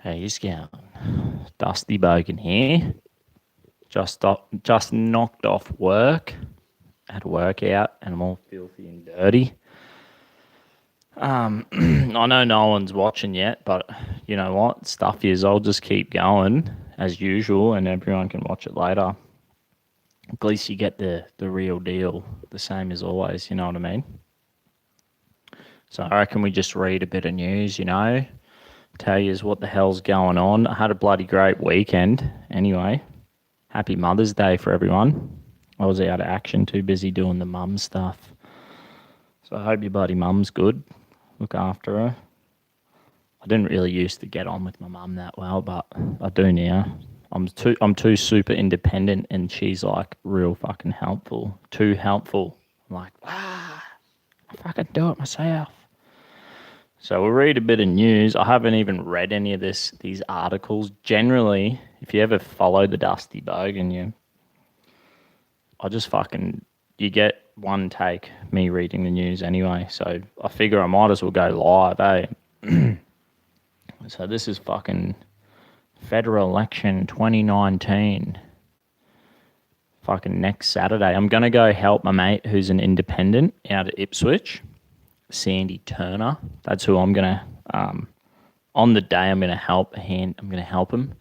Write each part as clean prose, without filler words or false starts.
Hey, he's going. Dusty Bogan here. Just knocked off work. Had a workout, and I'm all filthy and dirty. I know no one's watching yet, but you know what? Stuff is. I'll just keep going as usual, and everyone can watch it later. At least you get the real deal, the same as always. You know what I mean? So I reckon we just read a bit of news. Tell you what the hell's going on. I had a bloody great weekend. Anyway, happy Mother's Day for everyone. I was out of action, too busy doing the mum stuff. So I hope your bloody mum's good. Look after her. I didn't really used to get on with my mum that well, but I do now. I'm too super independent, and she's like real fucking helpful. Too helpful. I'm like, I fucking do it myself. So we'll read a bit of news. I haven't even read any of these articles. Generally, if you ever follow the Dusty Bogan, I just fucking you get one take me reading the news anyway. So I figure I might as well go live, eh? So this is fucking federal election 2019. Fucking next Saturday. I'm gonna go help my mate who's an independent out at Ipswich. Sandy Turner. That's who I'm gonna. On the day, I'm gonna help him.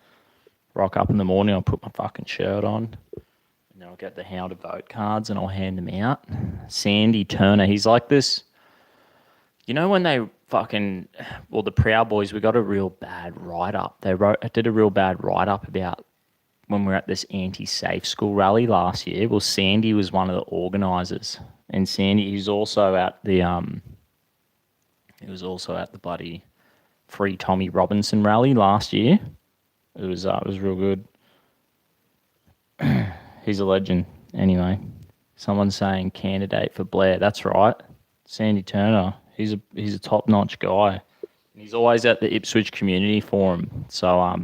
Rock up in the morning. I'll put my fucking shirt on, and then I'll get the how to vote cards and I'll hand them out. Sandy Turner. He's like this. You know when they the Proud Boys. We got a real bad write up. Did a real bad write up about when we were at this anti-safe school rally last year. Well, Sandy was one of the organisers, and Sandy he's also at the He was also at the bloody Free Tommy Robinson rally last year. It was real good. He's a legend. Anyway, someone's saying candidate for Blair. That's right, Sandy Turner. He's a top notch guy. He's always at the Ipswich Community Forum. So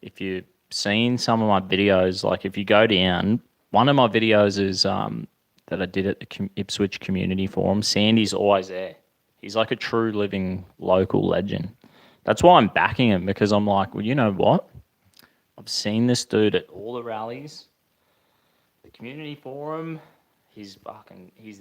if you've seen some of my videos, like if you go down, one of my videos is that I did at the Ipswich Community Forum. Sandy's always there. He's like a true living local legend. That's why I'm backing him, because I'm like, well, you know what? I've seen this dude at all the rallies, the community forum. He's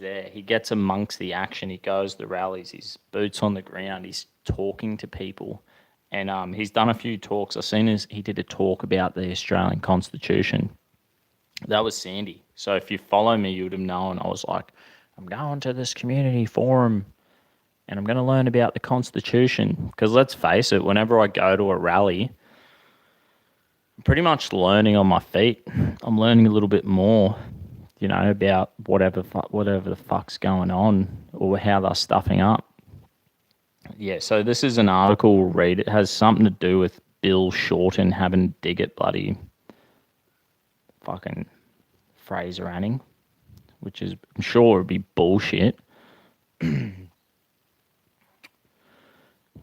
there. He gets amongst the action. He goes to the rallies. He's boots on the ground. He's talking to people. And he's done a few talks. I've seen he did a talk about the Australian Constitution. That was Sandy. So if you follow me, you would have known I was like, I'm going to this community forum and I'm going to learn about the Constitution. Because let's face it, whenever I go to a rally, I'm pretty much learning on my feet. I'm learning a little bit more, about whatever the fuck's going on or how they're stuffing up. Yeah, so this is an article we'll read. It has something to do with Bill Shorten having to dig at bloody fucking Fraser Anning, which is, I'm sure, would be bullshit.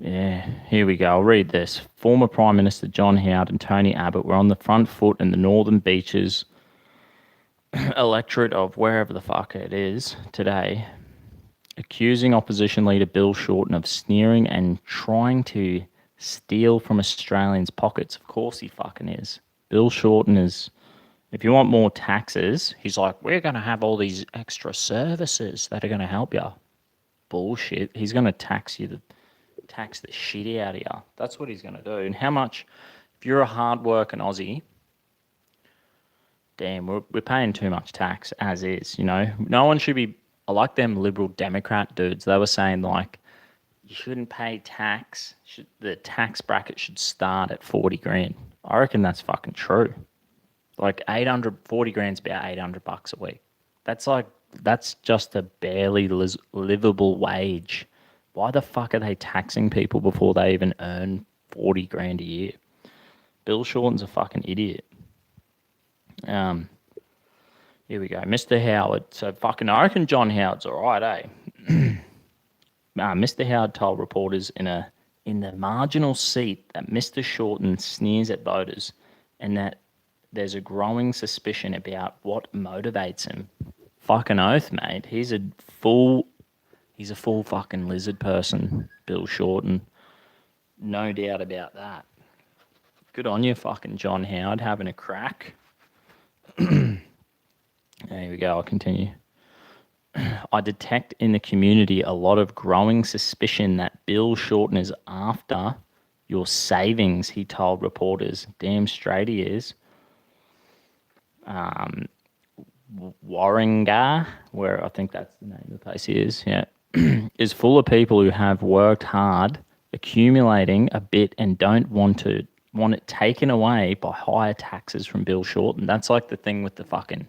Yeah, here we go. I'll read this. Former Prime Minister John Howard and Tony Abbott were on the front foot in the Northern Beaches electorate of wherever the fuck it is today, accusing opposition leader Bill Shorten of sneering and trying to steal from Australians' pockets. Of course he fucking is. Bill Shorten is, if you want more taxes, he's like, we're going to have all these extra services that are going to help you. Bullshit. He's going to tax the shit out of you. That's what he's going to do. And how much, if you're a hard-working Aussie, damn, we're paying too much tax as is, No one should be, I like them Liberal Democrat dudes. They were saying, like, you shouldn't pay tax. The tax bracket should start at 40 grand. I reckon that's fucking true. Like 40 grand's about $800 a week. That's just a barely livable wage. Why the fuck are they taxing people before they even earn 40 grand a year? Bill Shorten's a fucking idiot. Here we go. Mr. Howard. So fucking, I reckon John Howard's all right, eh? Mr. Howard told reporters in the marginal seat that Mr. Shorten sneers at voters and that there's a growing suspicion about what motivates him. Fucking oath, mate. He's a full fucking lizard person, Bill Shorten. No doubt about that. Good on you, fucking John Howard, having a crack. There we go, I'll continue. I detect in the community a lot of growing suspicion that Bill Shorten is after your savings, he told reporters. Damn straight he is. Warringah, where I think that's the name of the place he is, yeah, is full of people who have worked hard, accumulating a bit and don't want it taken away by higher taxes from Bill Shorten. That's like the thing with the fucking,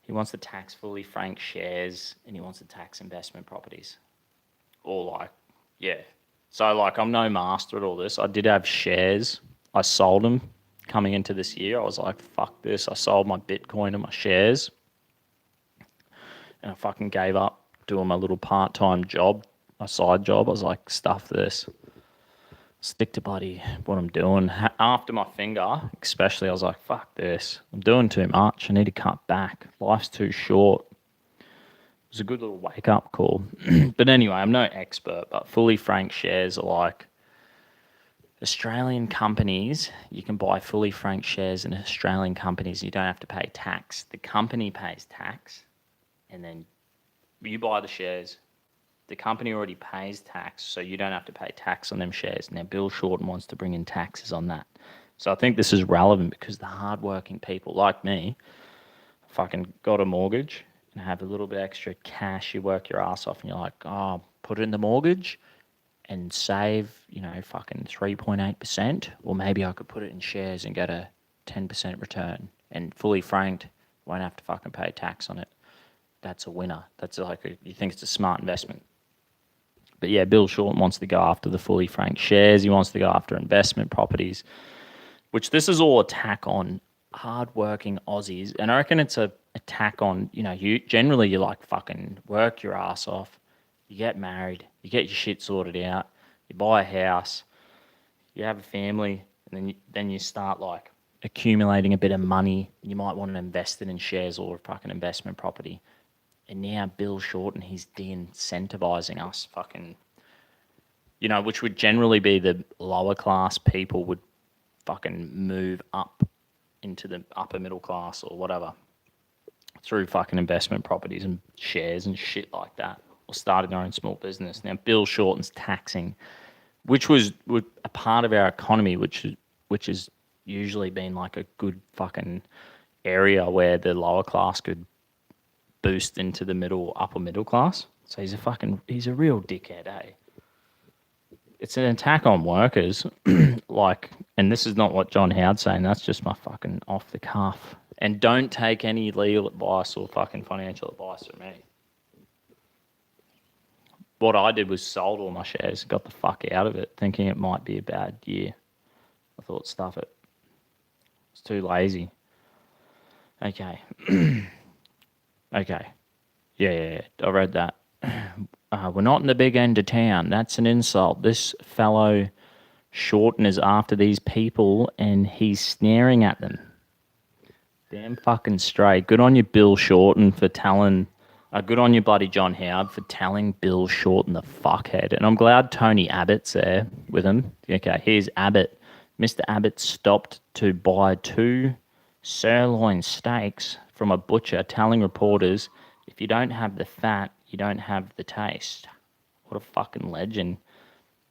he wants to tax fully franked shares and he wants to tax investment properties. Or like, yeah. So like, I'm no master at all this. I did have shares. I sold them coming into this year. I was like, fuck this. I sold my Bitcoin and my shares. And I fucking gave up doing my little part-time job, my side job. I was like, stuff this. Stick to bloody what I'm doing. After my finger, especially, I was like, fuck this. I'm doing too much. I need to cut back. Life's too short. It was a good little wake-up call. But anyway, I'm no expert, but fully franked shares are like Australian companies. You can buy fully franked shares in Australian companies. You don't have to pay tax. The company pays tax, and then you buy the shares. The company already pays tax, so you don't have to pay tax on them shares. Now, Bill Shorten wants to bring in taxes on that. So I think this is relevant because the hardworking people like me fucking got a mortgage and have a little bit extra cash. You work your ass off and you're like, oh, put it in the mortgage and save, fucking 3.8%. Or maybe I could put it in shares and get a 10% return. And fully franked, won't have to fucking pay tax on it. That's a winner. That's like, you think it's a smart investment. But yeah, Bill Shorten wants to go after the fully franked shares. He wants to go after investment properties, which this is all attack on hardworking Aussies. And I reckon it's a attack on, you're like fucking work your ass off. You get married, you get your shit sorted out, you buy a house, you have a family, and then you start like accumulating a bit of money. You might want to invest it in shares or a fucking investment property. And now Bill Shorten, he's de-incentivizing us fucking, which would generally be the lower class people would fucking move up into the upper middle class or whatever through fucking investment properties and shares and shit like that, or starting their own small business. Now Bill Shorten's taxing, which was a part of our economy, which has usually been like a good fucking area where the lower class could boost into the upper middle class. So he's a real dickhead, eh? It's an attack on workers, and this is not what John Howard's saying, that's just my fucking off the cuff. And don't take any legal advice or fucking financial advice from me. What I did was sold all my shares, got the fuck out of it, thinking it might be a bad year. I thought, stuff it. It's too lazy. Okay. Okay. Yeah, I read that. We're not in the big end of town. That's an insult. This fellow Shorten is after these people and he's snaring at them. Damn fucking straight. Good on you, Bill Shorten, for telling... good on you, bloody John Howard, for telling Bill Shorten the fuckhead. And I'm glad Tony Abbott's there with him. Okay, here's Abbott. Mr. Abbott stopped to buy 2 sirloin steaks from a butcher, telling reporters, if you don't have the fat, you don't have the taste. What a fucking legend.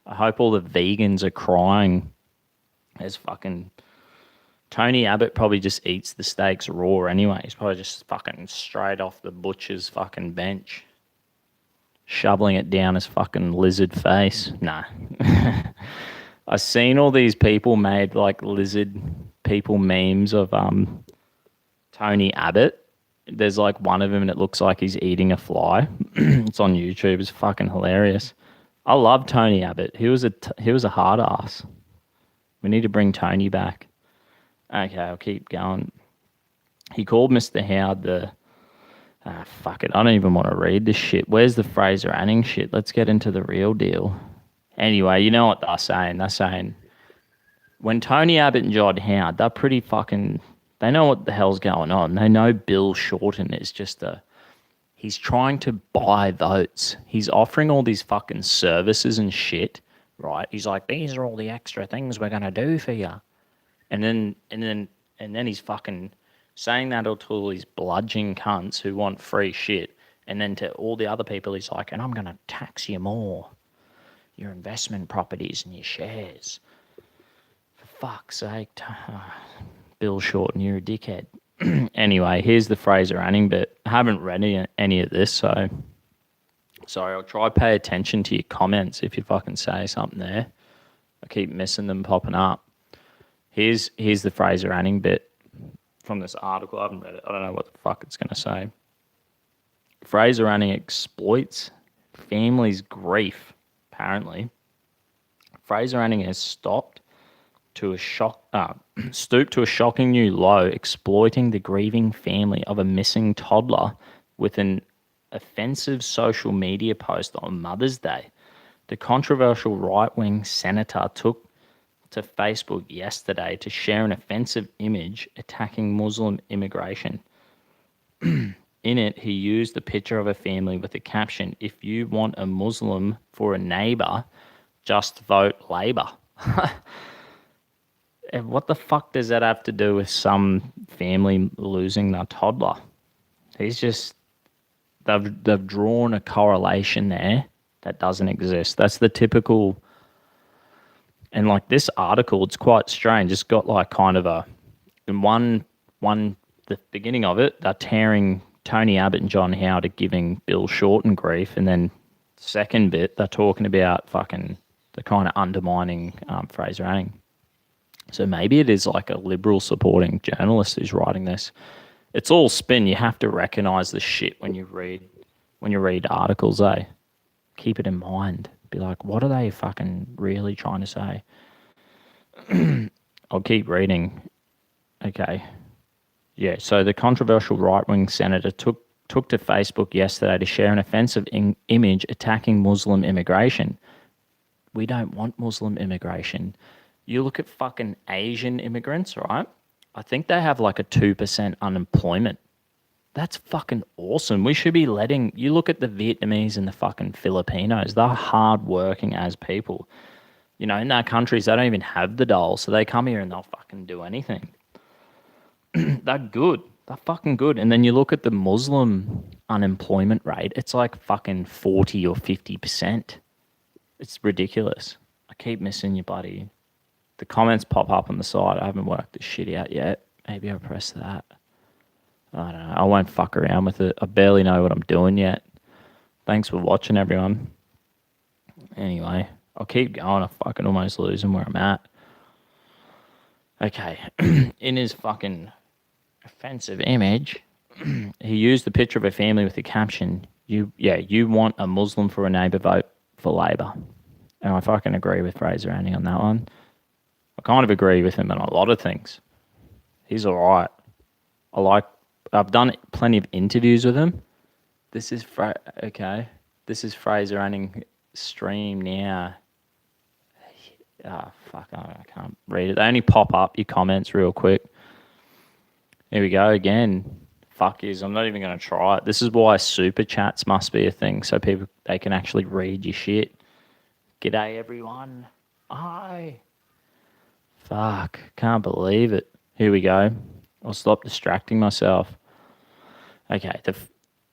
I hope all the vegans are crying as fucking... Tony Abbott probably just eats the steaks raw anyway. He's probably just fucking straight off the butcher's fucking bench, shoveling it down his fucking lizard face. Nah. I've seen all these people made like lizard people memes of Tony Abbott. There's like one of him and it looks like he's eating a fly. It's on YouTube. It's fucking hilarious. I love Tony Abbott. He was a hard ass. We need to bring Tony back. Okay, I'll keep going. He called Mr. Howard the... fuck it. I don't even want to read this shit. Where's the Fraser Anning shit? Let's get into the real deal. Anyway, you know what they're saying. They're saying when Tony Abbott and John Howard, they're pretty fucking... They know what the hell's going on. They know Bill Shorten is just he's trying to buy votes. He's offering all these fucking services and shit right? He's like, these are all the extra things we're gonna do for you, and then he's fucking saying that to all these bludgeon cunts who want free shit, and then to all the other people he's like, and I'm gonna tax you more, your investment properties and your shares. For fuck's sake, Bill Shorten, you're a dickhead. Anyway, here's the Fraser Anning bit. I haven't read any of this, so sorry. I'll try to pay attention to your comments if you fucking say something there. I keep missing them popping up. Here's the Fraser Anning bit from this article. I haven't read it. I don't know what the fuck it's going to say. Fraser Anning exploits family's grief, apparently. Fraser Anning has stooped to a shocking new low, exploiting the grieving family of a missing toddler with an offensive social media post on Mother's Day. The controversial right-wing senator took to Facebook yesterday to share an offensive image attacking Muslim immigration. In it, he used a picture of a family with the caption, "If you want a Muslim for a neighbor, just vote Labor." And what the fuck does that have to do with some family losing their toddler? They've drawn a correlation there that doesn't exist. That's the typical. And like this article, it's quite strange. It's got like kind of the beginning of it, they're tearing Tony Abbott and John Howard are giving Bill Shorten grief, and then second bit, they're talking about fucking the kind of undermining Fraser Anning. So maybe it is like a liberal supporting journalist who's writing this. It's all spin. You have to recognize the shit when you read articles, eh? Keep it in mind. Be like, what are they fucking really trying to say? I'll keep reading. Okay. Yeah, so the controversial right-wing senator took to Facebook yesterday to share an offensive image attacking Muslim immigration. We don't want Muslim immigration. You look at fucking Asian immigrants, right? I think they have like a 2% unemployment. That's fucking awesome. We should be letting... You look at the Vietnamese and the fucking Filipinos. They're hard-working as people. You know, in their countries, they don't even have the dole, so they come here and they'll fucking do anything. They're good. They're fucking good. And then you look at the Muslim unemployment rate, it's like fucking 40 or 50%. It's ridiculous. I keep missing you, buddy. The comments pop up on the side. I haven't worked this shit out yet. Maybe I'll press that. I don't know. I won't fuck around with it. I barely know what I'm doing yet. Thanks for watching, everyone. Anyway, I'll keep going. I'm fucking almost losing where I'm at. Okay. In his fucking offensive image, he used the picture of a family with the caption, you want a Muslim for a neighbour, vote for Labor. And I fucking agree with Fraser Anning on that one. I kind of agree with him on a lot of things. He's all right. I've done plenty of interviews with him. This is Fraser Anning stream now. Fuck, I can't read it. They only pop up your comments real quick. Here we go again. Fuck yous, I'm not even going to try it. This is why super chats must be a thing, so they can actually read your shit. G'day, everyone. Hi. Fuck, can't believe it. Here we go. I'll stop distracting myself. Okay,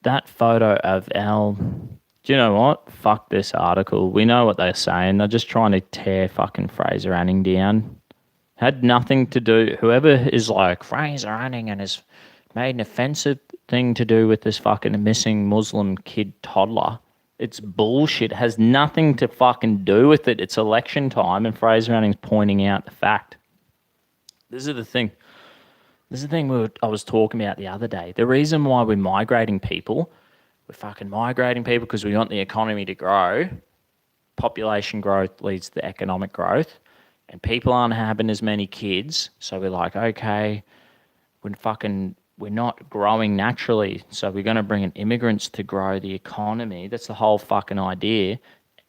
that photo of Al... Do you know what? Fuck this article. We know what they're saying. They're just trying to tear fucking Fraser Anning down. Had nothing to do... Whoever is like, Fraser Anning and has made an offensive thing to do with this fucking missing Muslim kid toddler. It's bullshit. It has nothing to fucking do with it. It's election time and Fraser Anning's pointing out the fact. This is the thing. I was talking about the other day. The reason why we're migrating people, we're fucking migrating people because we want the economy to grow. Population growth leads to economic growth. And people aren't having as many kids. So we're like, okay, we're not growing naturally. So we're going to bring in immigrants to grow the economy. That's the whole fucking idea.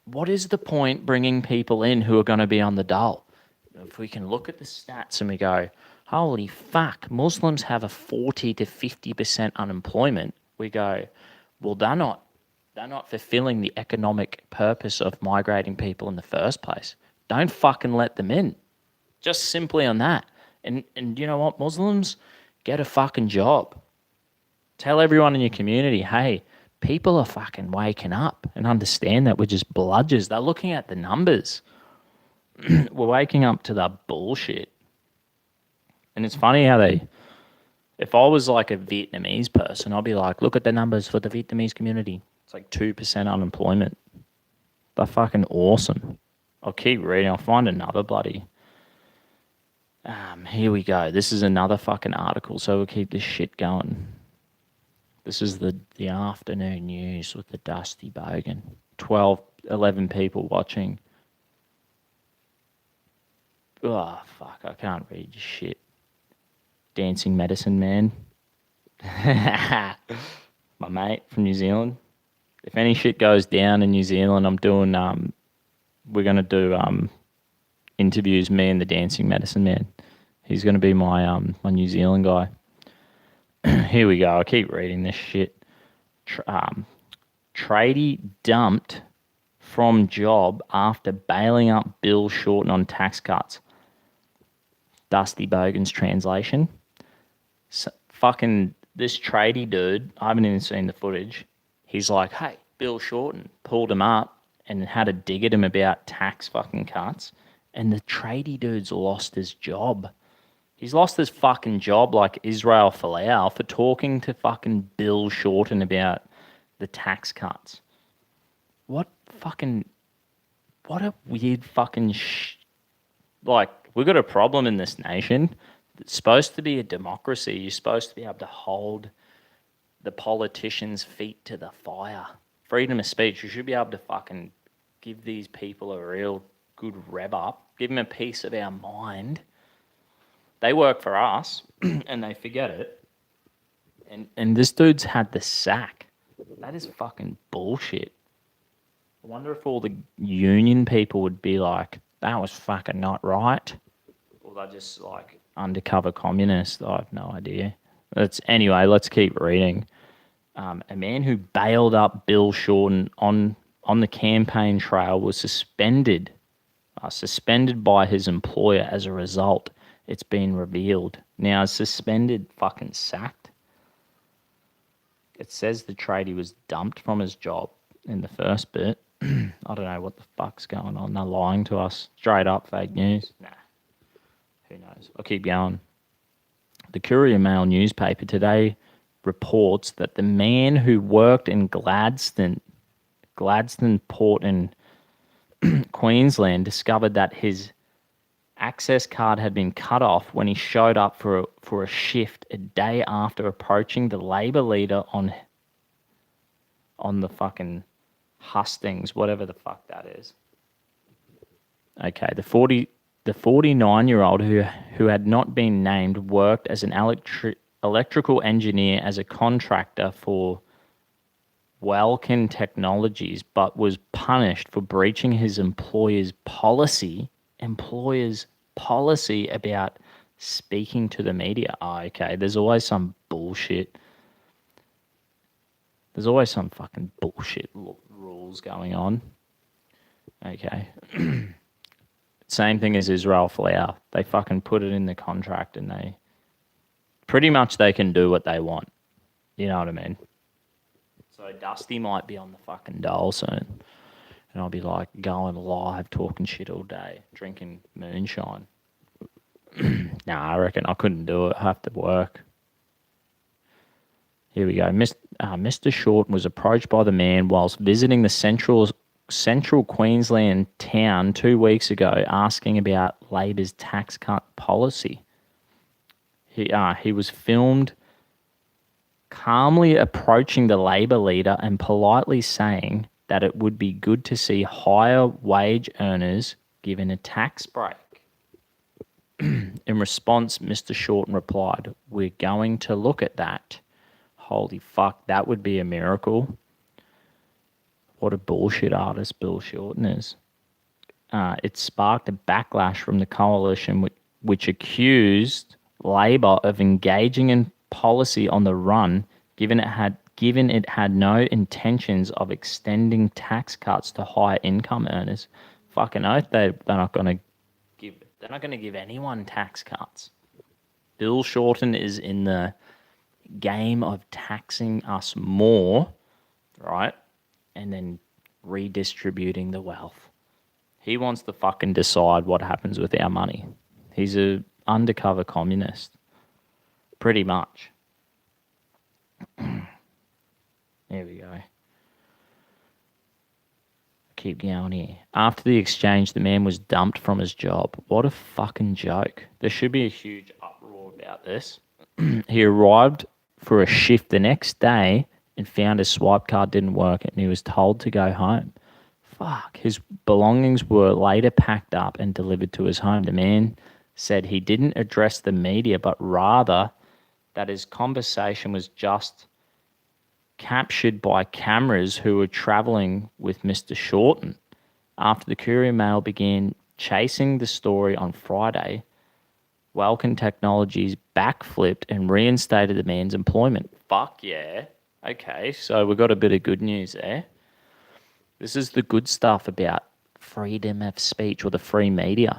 What is the point bringing people in who are going to be on the dole? If we can look at the stats and we go, holy fuck, Muslims have a 40 to 50% unemployment. We go, well, they're not They're not fulfilling the economic purpose of migrating people in the first place. Don't fucking let them in. Just simply on that. And you know what? Muslims, get a fucking job. Tell everyone in your community, hey, people are fucking waking up and understand that we're just bludgers. They're looking at the numbers. We're waking up to the bullshit. And it's funny how if I was like a Vietnamese person, I'd be like, look at the numbers for the Vietnamese community. It's like 2% unemployment. They're fucking awesome. I'll keep reading. I'll find another bloody. Here we go. This is another fucking article, so we'll keep this shit going. This is the afternoon news with the Dusty Bogan. 11 people watching. Oh, fuck. I can't read shit. Dancing Medicine Man. My mate from New Zealand. If any shit goes down in New Zealand, I'm doing, we're going to do interviews, me and the Dancing Medicine Man. He's going to be my New Zealand guy. Here we go. I keep reading this shit. Tradie dumped from job after bailing up Bill Shorten on tax cuts. Dusty Bogan's translation. So, fucking this tradie dude, I haven't even seen the footage. He's like, hey, Bill Shorten pulled him up and had a dig at him about tax fucking cuts. And the tradie dude's lost his job. He's lost his fucking job like Israel Folau for talking to fucking Bill Shorten about the tax cuts. What a weird fucking like, we've got a problem in this nation. It's supposed to be a democracy. You're supposed to be able to hold the politicians' feet to the fire. Freedom of speech. You should be able to fucking give these people a real good rev up. Give them a piece of our mind. They work for us, and they forget it. And this dude's had the sack. That is fucking bullshit. I wonder if all the union people would be like, that was fucking not right. Or they're just like undercover communists. I have no idea. Anyway, let's keep reading. A man who bailed up Bill Shorten on the campaign trail was suspended by his employer as a result. It's been revealed. Now, is suspended fucking sacked? It says the tradie was dumped from his job in the first bit. I don't know what the fuck's going on. They're lying to us. Straight up fake news. Nah. Who knows? I'll keep going. The Courier Mail newspaper today reports that the man who worked in Gladstone Port in Queensland discovered that his access card had been cut off when he showed up for a shift a day after approaching the Labor leader on the fucking hustings, whatever the fuck that is. Okay, the 49-year-old who had not been named worked as an electrical engineer as a contractor for Welkin Technologies, but was punished for breaching his employer's policy about speaking to the media. Oh, okay, there's always some bullshit. There's always some fucking bullshit rules going on. Okay. Same thing as Israel Folau. They fucking put it in the contract and they can do what they want. You know what I mean? So Dusty might be on the fucking dole soon. And I'll be like going live, talking shit all day, drinking moonshine. Nah, I reckon I couldn't do it. I have to work. Here we go. Mr. Shorten was approached by the man whilst visiting the central Queensland town 2 weeks ago, asking about Labor's tax cut policy. He was filmed calmly approaching the Labor leader and politely saying that it would be good to see higher wage earners given a tax break. In response, Mr. Shorten replied, "We're going to look at that." Holy fuck, that would be a miracle. What a bullshit artist Bill Shorten is. It sparked a backlash from the coalition which accused Labor of engaging in policy on the run, given it had given it had no intentions of extending tax cuts to higher income earners. Fucking oath, they're not going to give. They're not going to give anyone tax cuts. Bill Shorten is in the game of taxing us more, right? And then redistributing the wealth. He wants to fucking decide what happens with our money. He's a undercover communist. Pretty much. There we go. Keep going here. After the exchange, the man was dumped from his job. What a fucking joke. There should be a huge uproar about this. He arrived for a shift the next day and found his swipe card didn't work and he was told to go home. Fuck. His belongings were later packed up and delivered to his home. The man said he didn't address the media, but rather that his conversation was just captured by cameras who were travelling with Mr. Shorten. After the Courier Mail began chasing the story on Friday, Welkin Technologies backflipped and reinstated the man's employment. Fuck yeah. Okay, so we've got a bit of good news there. This is the good stuff about freedom of speech or the free media.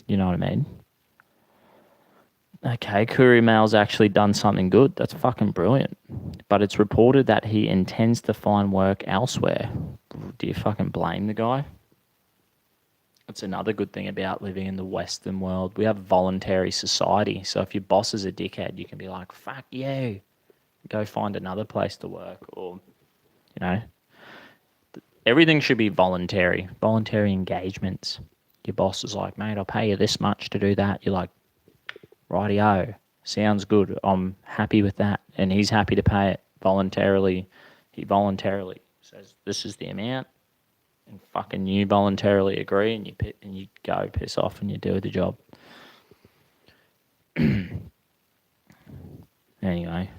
You know what I mean? Okay, Courier Mail's actually done something good. That's fucking brilliant. But it's reported that he intends to find work elsewhere. Do you fucking blame the guy? That's another good thing about living in the Western world. We have voluntary society. So if your boss is a dickhead, you can be like, fuck you. Go find another place to work. Or, you know, everything should be voluntary. Voluntary engagements. Your boss is like, mate, I'll pay you this much to do that. You're like, rightio, sounds good. I'm happy with that. And he's happy to pay it voluntarily. He voluntarily says, this is the amount. And fucking you voluntarily agree and you go piss off and you do the job. Anyway,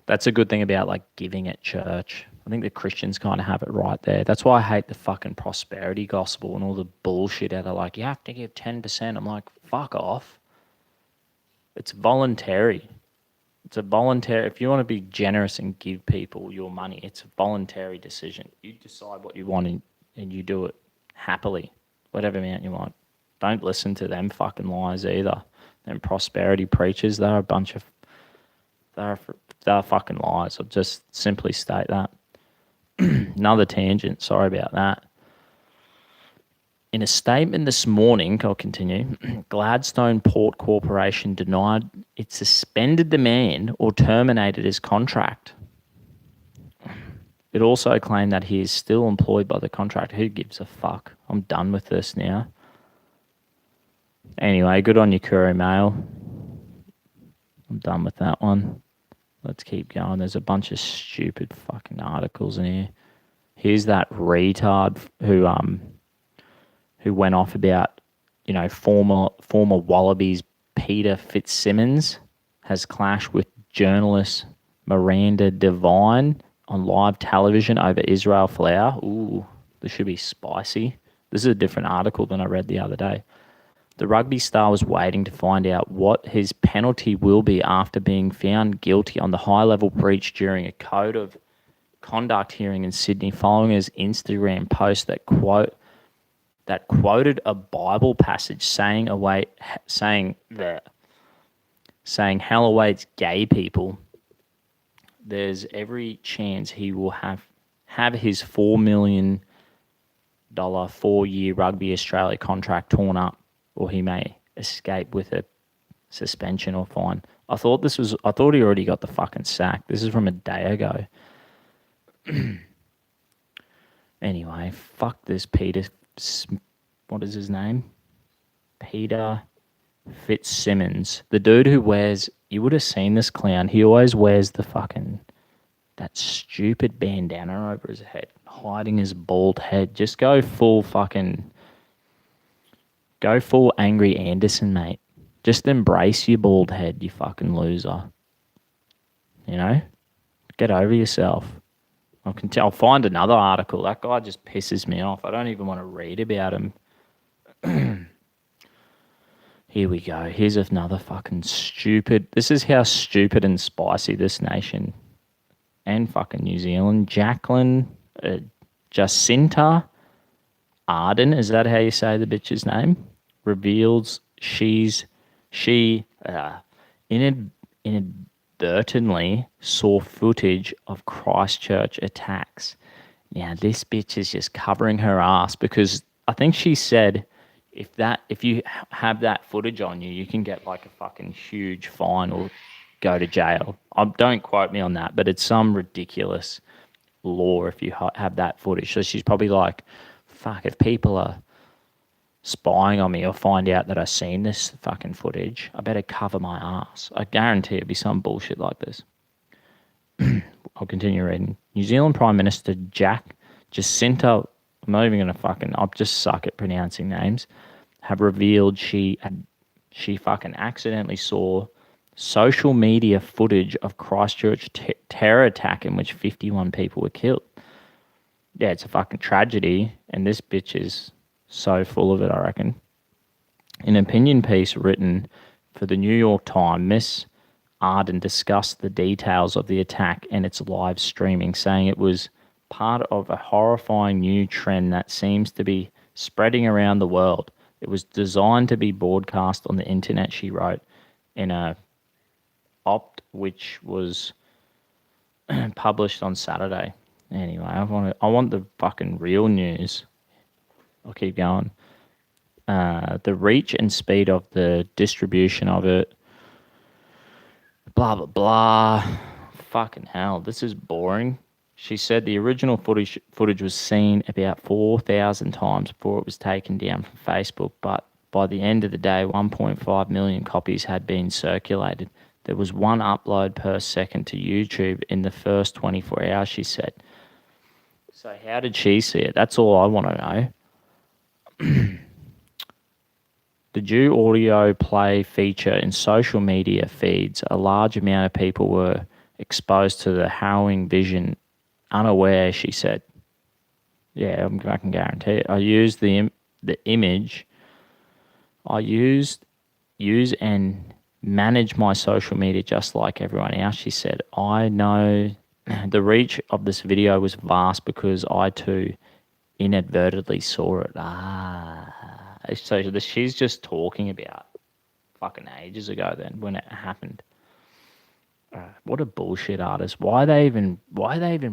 that's a good thing about like giving at church. I think the Christians kind of have it right there. That's why I hate the fucking prosperity gospel and all the bullshit out of like, you have to give 10%. I'm like, fuck off. It's voluntary. It's a voluntary. If you want to be generous and give people your money, it's a voluntary decision. You decide what you want and you do it happily, whatever amount you want. Don't listen to them fucking lies either. Them prosperity preachers, they're a bunch of, they're fucking lies. I'll just simply state that. Another tangent. Sorry about that. In a statement this morning, I'll continue, Gladstone Port Corporation denied it suspended the man or terminated his contract. It also claimed that he is still employed by the contractor. Who gives a fuck? I'm done with this now. Anyway, good on your Courier Mail. I'm done with that one. Let's keep going. There's a bunch of stupid fucking articles in here. Here's that retard who went off about, you know, former Wallabies Peter Fitzsimmons has clashed with journalist Miranda Devine on live television over Israel Folau. Ooh, this should be spicy. This is a different article than I read the other day. The rugby star was waiting to find out what his penalty will be after being found guilty on the high-level breach during a code of conduct hearing in Sydney following his Instagram post that quoted a Bible passage saying hell awaits gay people. There's every chance he will have his $4 million 4-year Rugby Australia contract torn up, or he may escape with a suspension or fine. I thought he already got the fucking sack. This is from a day ago. Anyway, fuck this Peter. What is his name? Peter Fitzsimmons. The dude who wears, you would have seen this clown. He always wears that stupid bandana over his head, hiding his bald head. Just go full Angry Anderson, mate. Just embrace your bald head, you fucking loser. You know? Get over yourself. I'll find another article. That guy just pisses me off. I don't even want to read about him. Here we go. Here's another fucking stupid. This is how stupid and spicy this nation and fucking New Zealand. Jacqueline Jacinta Arden, is that how you say the bitch's name? Reveals she inadvertently saw footage of Christchurch attacks. Now this bitch is just covering her ass because I think she said if you have that footage on you, you can get like a fucking huge fine or go to jail. Don't quote me on that, but it's some ridiculous law if you have that footage. So she's probably like, fuck, if people are spying on me or find out that I've seen this fucking footage, I better cover my ass. I guarantee it'll be some bullshit like this. I'll continue reading. New Zealand Prime Minister Jacinta, I'm not even going to fucking, I'll just suck at pronouncing names, have revealed she fucking accidentally saw social media footage of Christchurch terror attack in which 51 people were killed. Yeah, it's a fucking tragedy, and this bitch is so full of it, I reckon. In an opinion piece written for the New York Times, Miss Arden discussed the details of the attack and its live streaming, saying it was part of a horrifying new trend that seems to be spreading around the world. It was designed to be broadcast on the internet, she wrote, in a opt which was published on Saturday. Anyway, I want the fucking real news. I'll keep going. The reach and speed of the distribution of it. Blah, blah, blah. Fucking hell, this is boring. She said the original footage was seen about 4,000 times before it was taken down from Facebook, but by the end of the day, 1.5 million copies had been circulated. There was one upload per second to YouTube in the first 24 hours, she said. So how did she see it? That's all I want to know. The due audio play feature in social media feeds, a large amount of people were exposed to the harrowing vision unaware, she said. Yeah, I can guarantee it. I used the image. I use and manage my social media just like everyone else, she said. I know the reach of this video was vast because I too inadvertently saw it. So she's just talking about fucking ages ago then when it happened. What a bullshit artist. Why are they even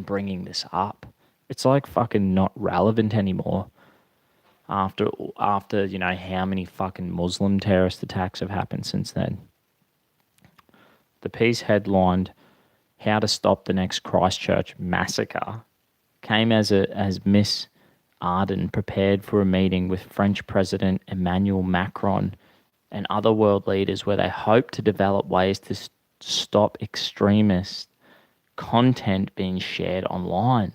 bringing this up? It's like fucking not relevant anymore. After you know how many fucking Muslim terrorist attacks have happened since then. The piece headlined "How to Stop the Next Christchurch Massacre" came as Miss Arden prepared for a meeting with French President Emmanuel Macron and other world leaders where they hope to develop ways to stop extremist content being shared online.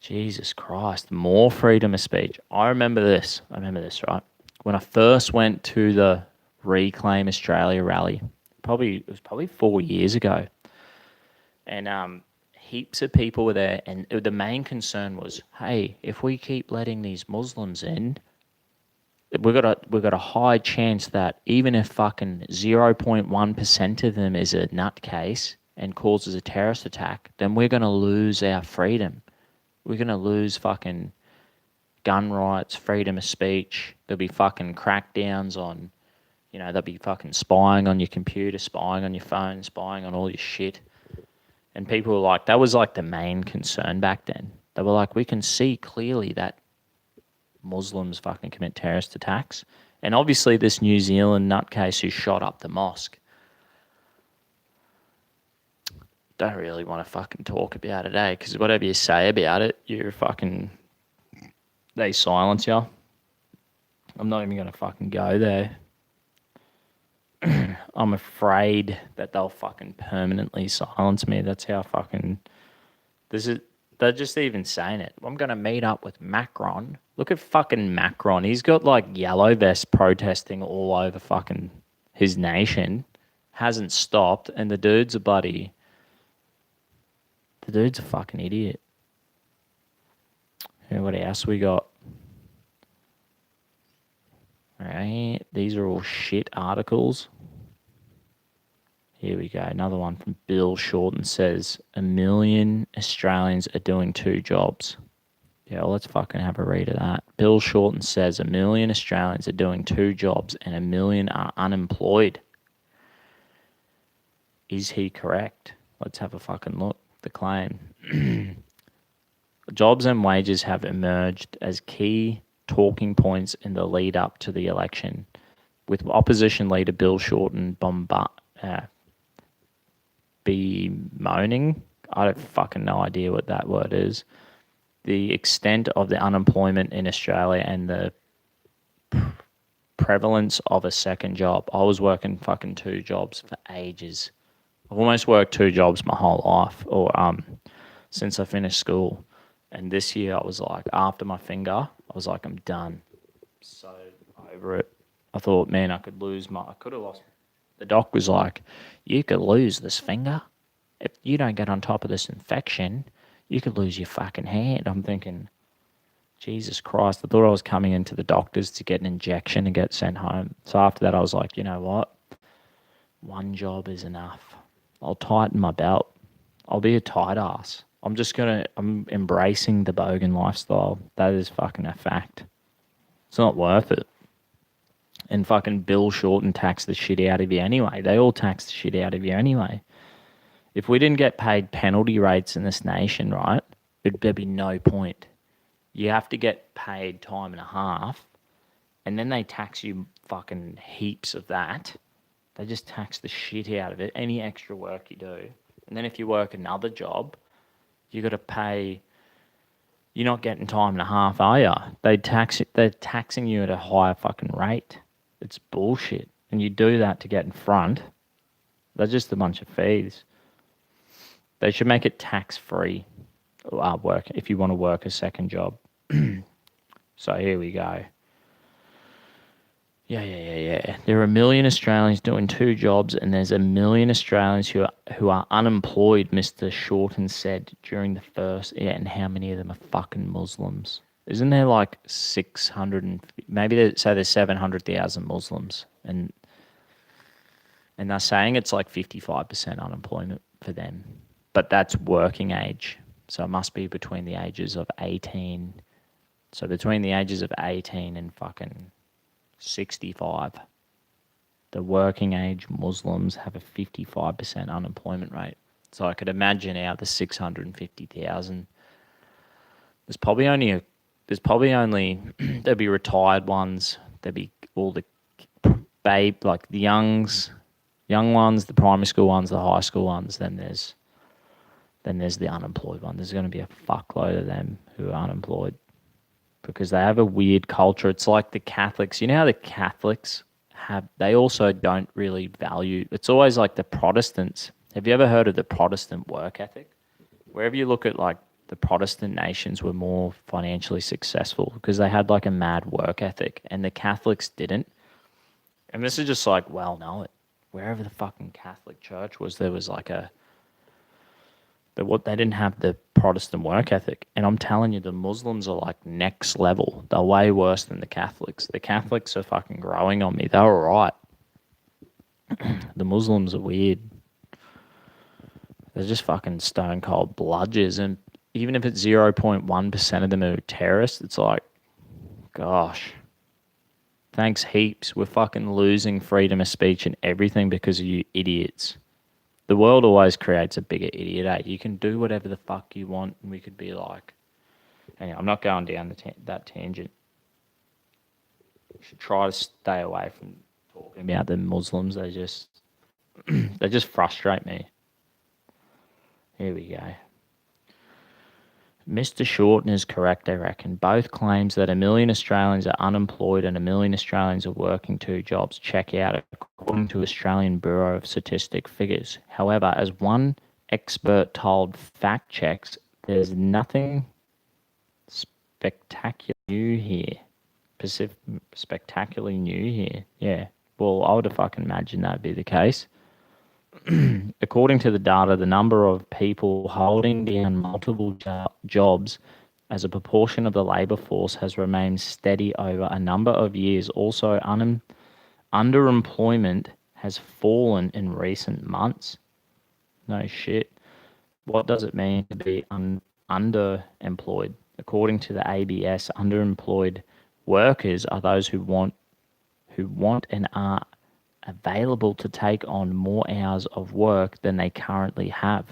Jesus Christ, more freedom of speech. I remember this, right? When I first went to the Reclaim Australia rally, it was probably 4 years ago. And heaps of people were there, and the main concern was, hey, if we keep letting these Muslims in, we've got a high chance that even if fucking 0.1% of them is a nutcase and causes a terrorist attack, then we're gonna lose our freedom. We're gonna lose fucking gun rights, freedom of speech. There'll be fucking crackdowns on, they'll be fucking spying on your computer, spying on your phone, spying on all your shit. And people were like, that was like the main concern back then. They were like, we can see clearly that Muslims fucking commit terrorist attacks. And obviously this New Zealand nutcase who shot up the mosque. Don't really want to fucking talk about it, because whatever you say about it, they silence you. I'm not even going to fucking go there. I'm afraid that they'll fucking permanently silence me. That's how fucking... They're just even saying it. I'm going to meet up with Macron. Look at fucking Macron. He's got like yellow vests protesting all over fucking his nation. Hasn't stopped. And the dude's a fucking idiot. And what else we got? Alright. These are all shit articles. Here we go. Another one from Bill Shorten says 1 million Australians are doing 2 jobs. Yeah, well, let's fucking have a read of that. Bill Shorten says 1 million Australians are doing 2 jobs and 1 million are unemployed. Is he correct? Let's have a fucking look. The claim. Jobs and wages have emerged as key talking points in the lead up to the election, with opposition leader Bill Shorten bemoaning, I don't fucking no idea what that word is, the extent of the unemployment in Australia and the prevalence of a second job. I was working fucking 2 jobs for ages. I've almost worked 2 jobs my whole life, or since I finished school. And this year I was like, after my finger, I was like, I'm done. So over it. I thought, man, I could have lost. The doc was like, you could lose this finger. If you don't get on top of this infection, you could lose your fucking hand. I'm thinking, Jesus Christ. I thought I was coming into the doctors to get an injection and get sent home. So after that, I was like, you know what? 1 job is enough. I'll tighten my belt. I'll be a tight ass. I'm embracing the Bogan lifestyle. That is fucking a fact. It's not worth it. And fucking Bill Shorten tax the shit out of you anyway. They all tax the shit out of you anyway. If we didn't get paid penalty rates in this nation, right, there'd be no point. You have to get paid time and a half, and then they tax you fucking heaps of that. They just tax the shit out of it, any extra work you do. And then if you work another job, you got to pay. You're not getting time and a half, are you? They're taxing you at a higher fucking rate. It's bullshit. And you do that to get in front. They're just a bunch of fees. They should make it tax-free work if you want to work a second job. So here we go. Yeah. There are 1 million Australians doing 2 jobs, and there's 1 million Australians who are unemployed, Mr. Shorten said during the first. Yeah, and how many of them are fucking Muslims? Isn't there like 600 maybe there's 700,000 Muslims, and they're saying it's like 55% unemployment for them, but that's working age, so it must be between the ages of 18. So between the ages of 18 and fucking 65, the working age Muslims have a 55% unemployment rate. So I could imagine out of the 650,000, there's probably only there'll be retired ones, there'll be all the like the young ones, the primary school ones, the high school ones, then there's the unemployed one. There's going to be a fuckload of them who are unemployed, because they have a weird culture. It's like the Catholics. You know how the Catholics they also don't really value. It's always like the Protestants. Have you ever heard of the Protestant work ethic? Wherever you look at, like, the Protestant nations were more financially successful because they had like a mad work ethic, and the Catholics didn't. And this is just like, well, no, wherever the fucking Catholic Church was, there was like they didn't have the Protestant work ethic. And I'm telling you, the Muslims are like next level. They're way worse than the Catholics. The Catholics are fucking growing on me. They're all right. The Muslims are weird. They're just fucking stone cold bludgers. And even if it's 0.1% of them are terrorists, it's like, gosh, thanks heaps. We're fucking losing freedom of speech and everything because of you idiots. The world always creates a bigger idiot, eh? You can do whatever the fuck you want, and we could be like... Anyway, I'm not going down that tangent. You should try to stay away from talking about the Muslims. They just frustrate me. Here we go. Mr. Shorten is correct, I reckon. Both claims that 1 million Australians are unemployed and 1 million Australians are working 2 jobs check out according to Australian Bureau of Statistic figures. However, as one expert told Fact Checks, there's nothing spectacularly new here. Spectacularly new here. Yeah. Well, I would have fucking imagined that'd be the case. According to the data, the number of people holding down multiple jobs as a proportion of the labour force has remained steady over a number of years. Also, underemployment has fallen in recent months. No shit. What does it mean to be underemployed? According to the ABS, underemployed workers are those who want and are available to take on more hours of work than they currently have.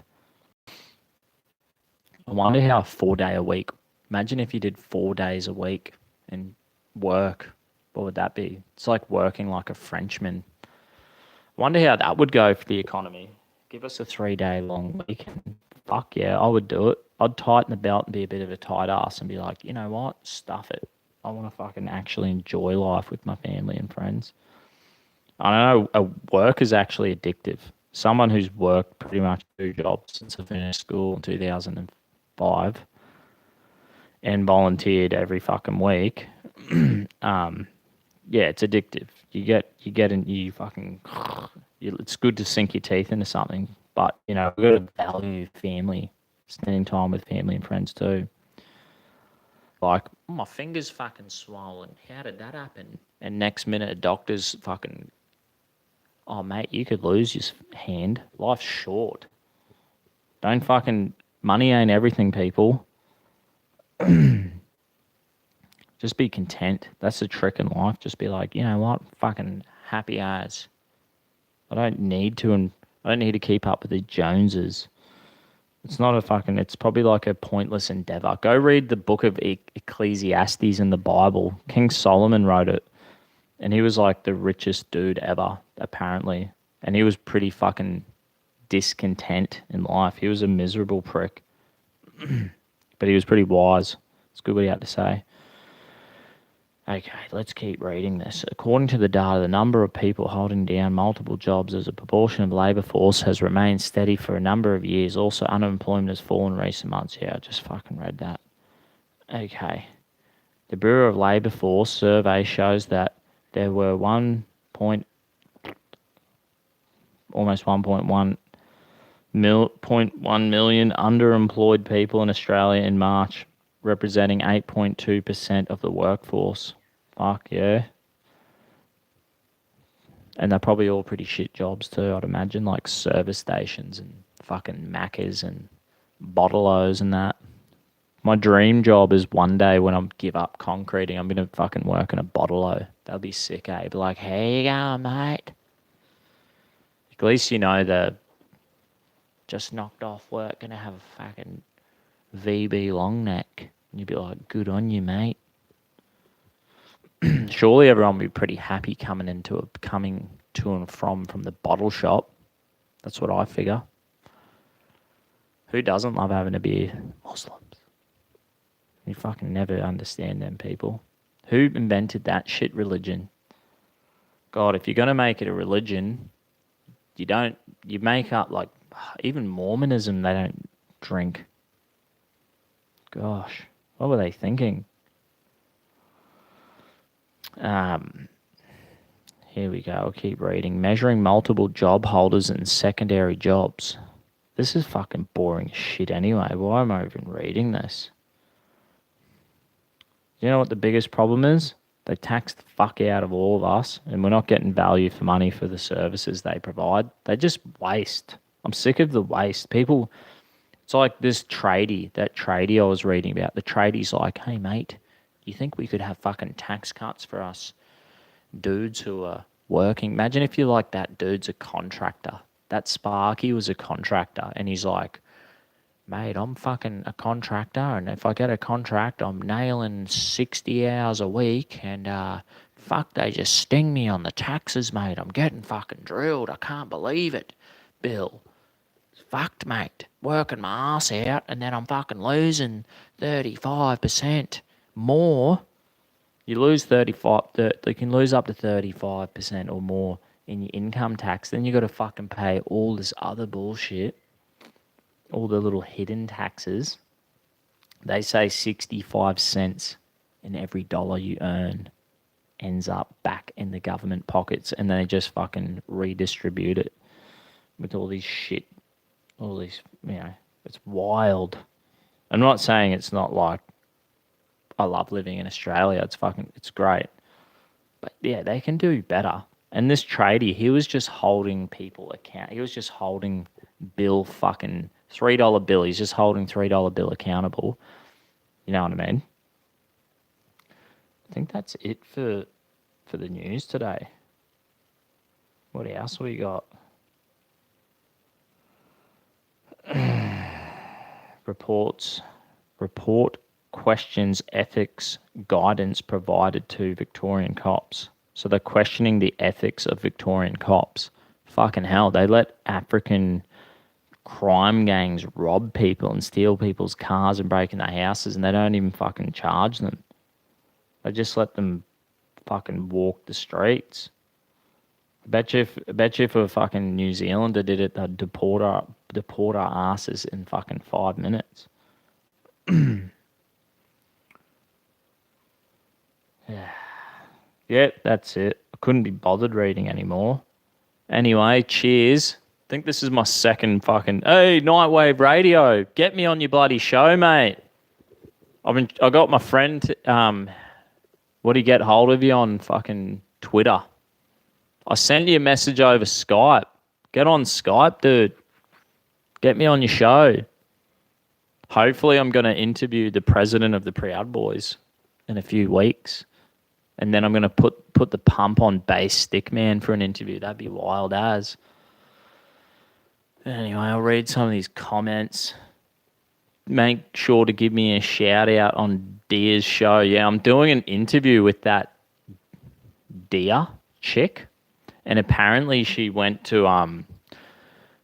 I wonder how a 4 day a week. Imagine if you did 4 days a week and work. What would that be? It's like working like a Frenchman. I wonder how that would go for the economy. Give us a 3 day long weekend. Fuck yeah, I would do it. I'd tighten the belt and be a bit of a tight ass and be like, you know what? Stuff it. I want to fucking actually enjoy life with my family and friends. I know work is actually addictive. Someone who's worked pretty much 2 jobs since I finished school in 2005 and volunteered every fucking week. Yeah, it's addictive. You fucking. It's good to sink your teeth into something, but we've got to value family, spending time with family and friends too. Like, my finger's fucking swollen. How did that happen? And next minute, a doctor's fucking, oh, mate, you could lose your hand. Life's short. Don't fucking, money ain't everything, people. Just be content. That's the trick in life. Just be like, you know what? Fucking happy as. I don't need to, and I don't need to keep up with the Joneses. It's not a fucking, it's probably like a pointless endeavor. Go read the book of Ecclesiastes in the Bible. King Solomon wrote it. And he was like the richest dude ever, apparently. And he was pretty fucking discontent in life. He was a miserable prick. But he was pretty wise. It's good what he had to say. Okay, let's keep reading this. According to the data, the number of people holding down multiple jobs as a proportion of the labour force has remained steady for a number of years. Also, unemployment has fallen in recent months. Yeah, I just fucking read that. Okay. The Bureau of Labour Force survey shows that there were almost 1.1 million underemployed people in Australia in March, representing 8.2% of the workforce. Fuck yeah. And they're probably all pretty shit jobs too, I'd imagine, like service stations and fucking Maccas and bottle-os and that. My dream job is one day when I give up concreting, I'm going to fucking work in a bottle-o. That'll be sick, eh? Be like, here you go, mate. At least you know the just knocked off work, going to have a fucking VB long neck. And you'd be like, good on you, mate. Surely everyone would be pretty happy coming to and from the bottle shop. That's what I figure. Who doesn't love having a beer? Muslims. You fucking never understand them people. Who invented that shit religion? God, if you're going to make it a religion, you make up like, even Mormonism, they don't drink. Gosh, what were they thinking? Here we go, I'll keep reading. Measuring multiple job holders and secondary jobs. This is fucking boring shit anyway. Why am I even reading this? You know what the biggest problem is? They tax the fuck out of all of us, and we're not getting value for money for the services they provide. They just waste. I'm sick of the waste. People, it's like this that tradie I was reading about. The tradie's like, hey, mate, you think we could have fucking tax cuts for us dudes who are working? Imagine if you're like, that dude's a contractor. That Sparky was a contractor, and he's like, mate, I'm fucking a contractor, and if I get a contract, I'm nailing 60 hours a week, and fuck, they just sting me on the taxes, mate. I'm getting fucking drilled. I can't believe it, Bill. It's fucked, mate. Working my ass out, and then I'm fucking losing 35% more. You lose 35, you can lose up to 35% or more in your income tax. Then you got to fucking pay all this other bullshit. All the little hidden taxes. They say 65 cents in every dollar you earn ends up back in the government pockets, and they just fucking redistribute it with all these shit, all these, it's wild. I'm not saying it's not like, I love living in Australia. It's great. But yeah, they can do better. And this tradie, he was just holding people account. He was just holding Bill fucking $3 bill. He's just holding $3 bill accountable. You know what I mean? I think that's it for the news today. What else we got? Report questions ethics guidance provided to Victorian cops. So they're questioning the ethics of Victorian cops. Fucking hell, they let African crime gangs rob people and steal people's cars and break into houses, and they don't even fucking charge them. They just let them fucking walk the streets. I bet you if a fucking New Zealander did it, they'd deport our asses in fucking 5 minutes. Yeah, that's it. I couldn't be bothered reading anymore. Anyway, cheers. I think this is my second fucking... Hey, Nightwave Radio, get me on your bloody show, mate. I got my friend... what do you get hold of you on fucking Twitter? I sent you a message over Skype. Get on Skype, dude. Get me on your show. Hopefully I'm going to interview the president of the Proud Boys in a few weeks. And then I'm going to put the pump on Bass Stickman for an interview. That'd be wild as. Anyway, I'll read some of these comments. Make sure to give me a shout out on Dia's show. Yeah, I'm doing an interview with that Dia chick. And apparently she went to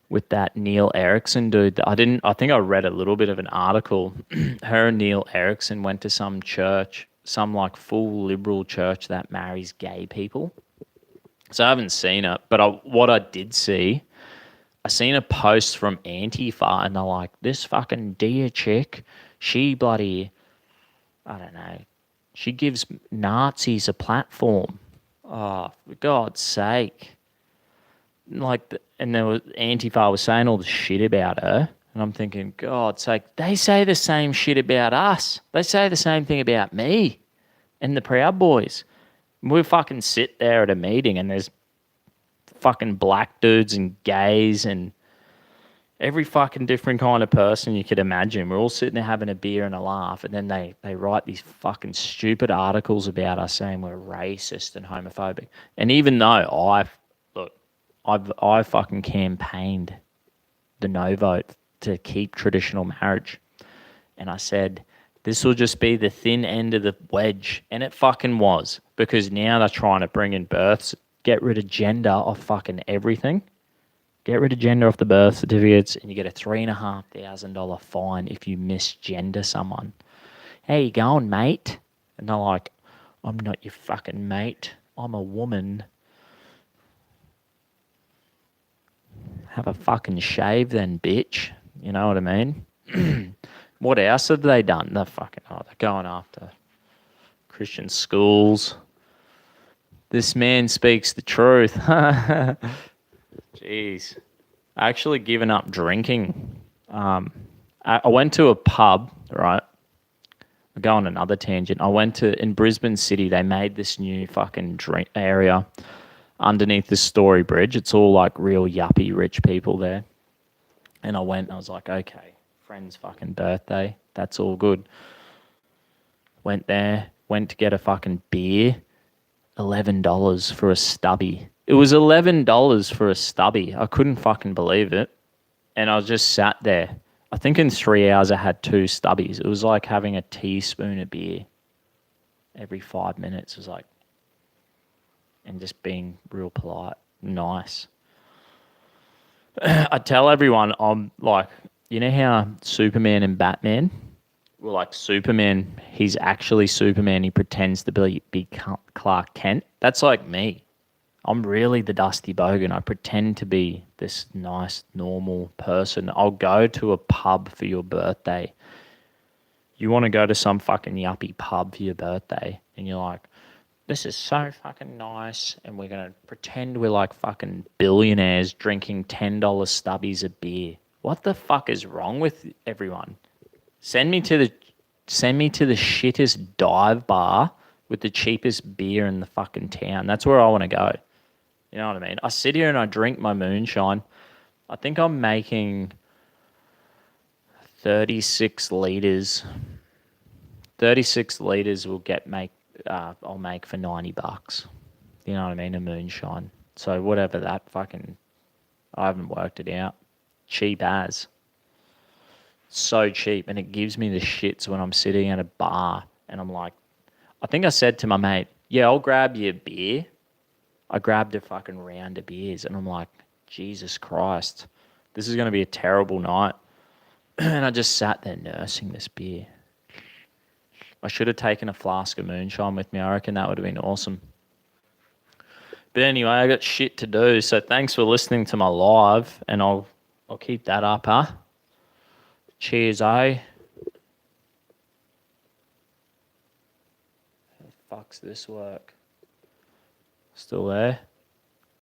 with that Neil Erickson dude. I think I read a little bit of an article. Her and Neil Erickson went to some church, some like full liberal church that marries gay people. So I haven't seen it, but what I did see, I seen a post from Antifa, and they're like, this fucking Dia chick, she bloody, I don't know, she gives Nazis a platform. Oh, for God's sake. And there was Antifa was saying all the shit about her, and I'm thinking, God's sake, they say the same shit about us. They say the same thing about me and the Proud Boys. We fucking sit there at a meeting, and there's fucking black dudes and gays and every fucking different kind of person you could imagine. We're all sitting there having a beer and a laugh, and then they write these fucking stupid articles about us saying we're racist and homophobic. And even though I fucking campaigned the no vote to keep traditional marriage, and I said this will just be the thin end of the wedge, and it fucking was, because now they're trying to bring in births, get rid of gender off fucking everything. Get rid of gender off the birth certificates, and you get a $3,500 fine if you misgender someone. How you going, mate? And they're like, I'm not your fucking mate. I'm a woman. Have a fucking shave then, bitch. You know what I mean? What else have they done? They're going after Christian schools. This man speaks the truth. Jeez. I actually given up drinking. I went to a pub, right? I'll go on another tangent. In Brisbane City, they made this new fucking drink area underneath the Story Bridge. It's all like real yuppie rich people there. And I went and I was like, okay, friend's fucking birthday. That's all good. Went to get a fucking beer. $11 for a stubby. It was $11 for a stubby. I couldn't fucking believe it. And I just sat there. I think in 3 hours I had 2 stubbies. It was like having a teaspoon of beer every 5 minutes. It was like, and just being real polite, nice. I tell everyone, I'm like, you know how Superman and Batman? Well, like Superman, he's actually Superman. He pretends to be Clark Kent. That's like me. I'm really the Dusty Bogan. I pretend to be this nice, normal person. I'll go to a pub for your birthday. You want to go to some fucking yuppie pub for your birthday, and you're like, this is so fucking nice, and we're going to pretend we're like fucking billionaires drinking $10 stubbies of beer. What the fuck is wrong with everyone? Send me to the shittest dive bar with the cheapest beer in the fucking town. That's where I want to go. You know what I mean? I sit here and I drink my moonshine. I think I'm making 36 liters. 36 liters will I'll make for $90. You know what I mean? A moonshine. So whatever that fucking, I haven't worked it out. Cheap as. So cheap. And it gives me the shits when I'm sitting at a bar and I'm like, I think I said to my mate, yeah, I'll grab you a beer. I grabbed a fucking round of beers and I'm like, Jesus Christ, this is going to be a terrible night. And I just sat there nursing this beer. I should have taken a flask of moonshine with me. I reckon that would have been awesome. But anyway, I got shit to do. So thanks for listening to my live, and I'll keep that up, huh? Cheers, eh? How the fuck's this work? Still there?